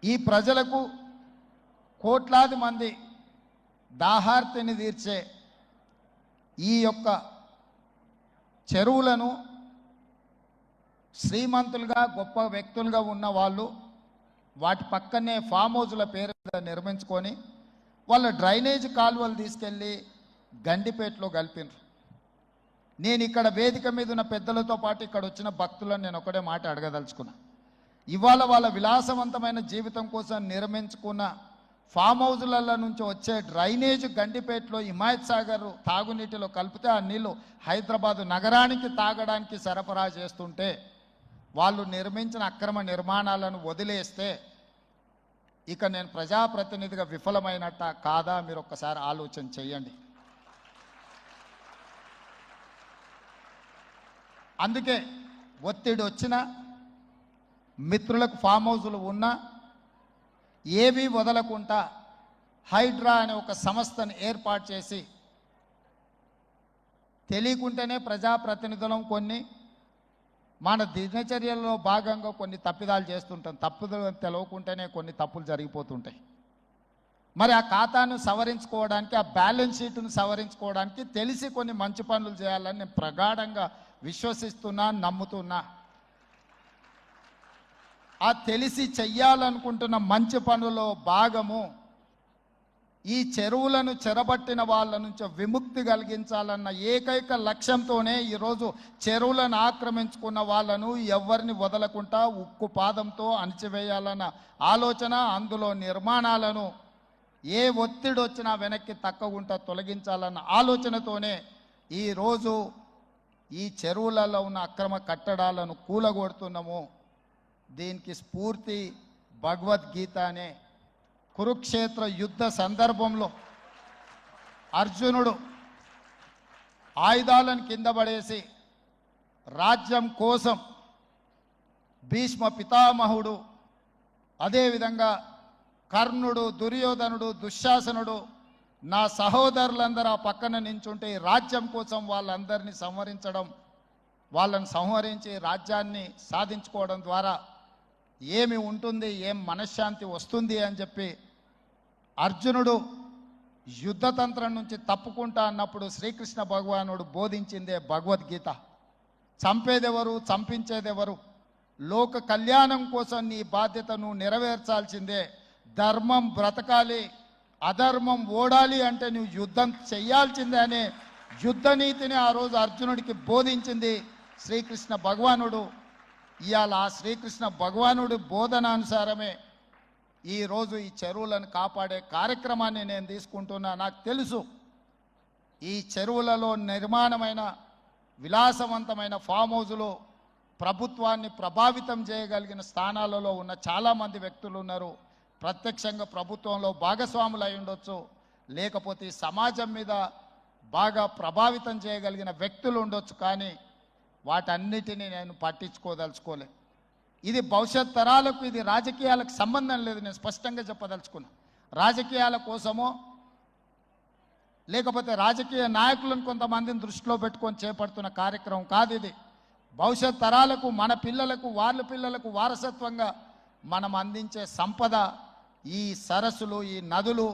ఈ ప్రజలకు కోట్లాది మంది దాహార్తిని తీర్చే ఈ యొక్క చెరువులను శ్రీమంతులుగా గొప్ప వ్యక్తులుగా ఉన్న వాళ్ళు వాటి పక్కనే ఫామ్ హౌజుల పేరు మీద నిర్మించుకొని వాళ్ళ డ్రైనేజ్ కాలువలు తీసుకెళ్ళి గండిపేటలో కలిపినారు. నేను ఇక్కడ వేదిక మీద ఉన్న పెద్దలతో పాటు ఇక్కడ వచ్చిన భక్తులను నేను ఒకటే మాట అడగదలుచుకున్నా. ఇవాళ వాళ్ళ విలాసవంతమైన జీవితం కోసం నిర్మించుకున్న ఫామ్ హౌజులలో నుంచి వచ్చే డ్రైనేజ్ గండిపేటలో హిమాయత్ సాగర్ తాగునీటిలో కలిపితే ఆ నీళ్లు హైదరాబాదు నగరానికి తాగడానికి సరఫరా చేస్తుంటే వాళ్ళు నిర్మించిన అక్రమ నిర్మాణాలను వదిలేస్తే ఇక నేను ప్రజాప్రతినిధిగా విఫలమైనట్ట కాదా మీరు ఒక్కసారి ఆలోచన చేయండి. అందుకే ఒత్తిడి వచ్చినా మిత్రులకు ఫామ్ హౌజులు ఉన్నా ఏవి వదలకుండా హైడ్రా అనే ఒక సంస్థను ఏర్పాటు చేసి తెలియకుంటేనే ప్రజాప్రతినిధులం కొన్ని మన దినచర్యల్లో భాగంగా కొన్ని తప్పిదాలు చేస్తుంటాం. తప్పులు తెలవకుంటేనే కొన్ని తప్పులు జరిగిపోతుంటాయి. మరి ఆ ఖాతాను సవరించుకోవడానికి ఆ బ్యాలెన్స్ షీట్ను సవరించుకోవడానికి తెలిసి కొన్ని మంచి పనులు చేయాలని నేను ప్రగాఢంగా విశ్వసిస్తున్నా, నమ్ముతున్నా. ఆ తెలిసి చెయ్యాలనుకుంటున్న మంచి పనుల్లో భాగము ఈ చెరువులను చెరబట్టిన వాళ్ళ నుంచి విముక్తి కలిగించాలన్న ఏకైక లక్ష్యంతోనే ఈరోజు చెరువులను ఆక్రమించుకున్న వాళ్ళను ఎవరిని వదలకుండా ఉక్కు పాదంతో అణిచివేయాలన్న ఆలోచన, అందులో నిర్మాణాలను ఏ ఒత్తిడి వచ్చినా వెనక్కి తక్కకుండా తొలగించాలన్న ఆలోచనతోనే ఈరోజు ఈ చెరువులలో ఉన్న అక్రమ కట్టడాలను కూలగొడుతున్నాము. దీనికి స్ఫూర్తి భగవద్గీత అనే కురుక్షేత్ర యుద్ధ సందర్భంలో అర్జునుడు ఆయుధాలను కింద పడేసి రాజ్యం కోసం భీష్మ పితామహుడు, అదేవిధంగా కర్ణుడు, దుర్యోధనుడు, దుశ్శాసనుడు నా సహోదరులందరూ ఆ పక్కన నించుంటే రాజ్యం కోసం వాళ్ళందరినీ సంహరించడం, వాళ్ళని సంహరించి రాజ్యాన్ని సాధించుకోవడం ద్వారా ఏమి ఉంటుంది, ఏం మనశ్శాంతి వస్తుంది అని చెప్పి అర్జునుడు యుద్ధతంత్రం నుంచి తప్పుకుంటా అన్నప్పుడు శ్రీకృష్ణ భగవానుడు బోధించిందే భగవద్గీత. చంపేదెవరు, చంపించేదెవరు, లోక కళ్యాణం కోసం నీ బాధ్యతను నెరవేర్చాల్సిందే. ధర్మం బ్రతకాలి, అధర్మం ఓడాలి అంటే నువ్వు యుద్ధం చెయ్యాల్సిందే అనే యుద్ధనీతిని ఆ రోజు అర్జునుడికి బోధించింది శ్రీకృష్ణ భగవానుడు. ఇవాళ ఆ శ్రీకృష్ణ భగవానుడి బోధనానుసారమే ఈరోజు ఈ చెరువులను కాపాడే కార్యక్రమాన్ని నేను తీసుకుంటున్నా. నాకు తెలుసు ఈ చెరువులలో నిర్మాణమైన విలాసవంతమైన ఫామ్ హౌజులు ప్రభుత్వాన్ని ప్రభావితం చేయగలిగిన స్థానాలలో ఉన్న చాలామంది వ్యక్తులు ఉన్నారు. ప్రత్యక్షంగా ప్రభుత్వంలో భాగస్వాములు అయి ఉండొచ్చు, లేకపోతే సమాజం మీద బాగా ప్రభావితం చేయగలిగిన వ్యక్తులు ఉండొచ్చు. కానీ వాటన్నిటినీ నేను పట్టించుకోదలుచుకోలే. ఇది భవిష్యత్ తరాలకు, ఇది రాజకీయాలకు సంబంధం లేదు. నేను స్పష్టంగా చెప్పదలుచుకున్నా. రాజకీయాల కోసమో లేకపోతే రాజకీయ నాయకులను కొంతమందిని దృష్టిలో పెట్టుకొని చేపడుతున్న కార్యక్రమం కాదు ఇది. భవిష్యత్ తరాలకు, మన పిల్లలకు, వాళ్ళ పిల్లలకు వారసత్వంగా మనం అందించే సంపద ఈ సరస్సులు, ఈ నదులు,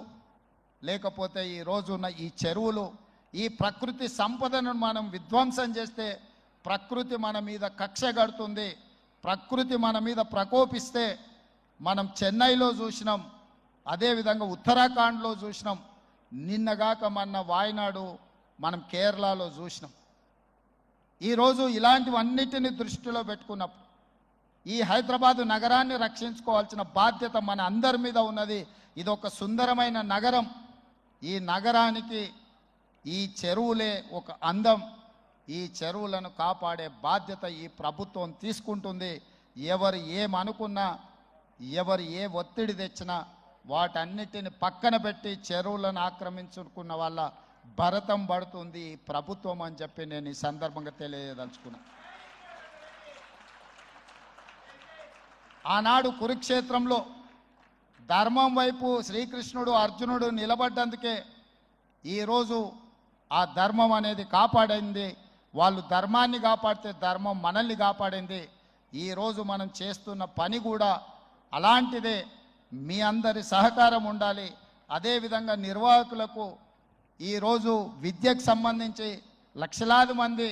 లేకపోతే ఈ రోజున్న ఈ చెరువులు. ఈ ప్రకృతి సంపదను మనం విధ్వంసం చేస్తే ప్రకృతి మన మీద కక్ష కడుతుంది. ప్రకృతి మన మీద ప్రకోపిస్తే మనం చెన్నైలో చూసినాం, అదేవిధంగా ఉత్తరాఖండ్లో చూసినాం, నిన్నగాక మొన్న వాయనాడు మనం కేరళలో చూసినాం. ఈరోజు ఇలాంటివన్నిటిని దృష్టిలో పెట్టుకున్నప్పుడు ఈ హైదరాబాదు నగరాన్ని రక్షించుకోవాల్సిన బాధ్యత మన అందరి మీద ఉన్నది. ఇది ఒక సుందరమైన నగరం. ఈ నగరానికి ఈ చెరువులే ఒక అందం. ఈ చెరువులను కాపాడే బాధ్యత ఈ ప్రభుత్వం తీసుకుంటుంది. ఎవరు ఏమనుకున్నా, ఎవరు ఏ ఒత్తిడి తెచ్చినా వాటన్నిటిని పక్కన పెట్టి చెరువులను ఆక్రమించుకున్న వాళ్ళ భరతం పడుతుంది ఈ ప్రభుత్వం అని చెప్పి నేను ఈ సందర్భంగా తెలియదలుచుకున్నా. ఆనాడు కురుక్షేత్రంలో ధర్మం వైపు శ్రీకృష్ణుడు, అర్జునుడు నిలబడ్డందుకే ఈరోజు ఆ ధర్మం అనేది కాపాడింది. వాళ్ళు ధర్మాన్ని కాపాడితే ధర్మం మనల్ని కాపాడింది. ఈరోజు మనం చేస్తున్న పని కూడా అలాంటిదే. మీ అందరి సహకారం ఉండాలి. అదేవిధంగా నిర్వాహకులకు ఈరోజు విద్యకు సంబంధించి లక్షలాది మంది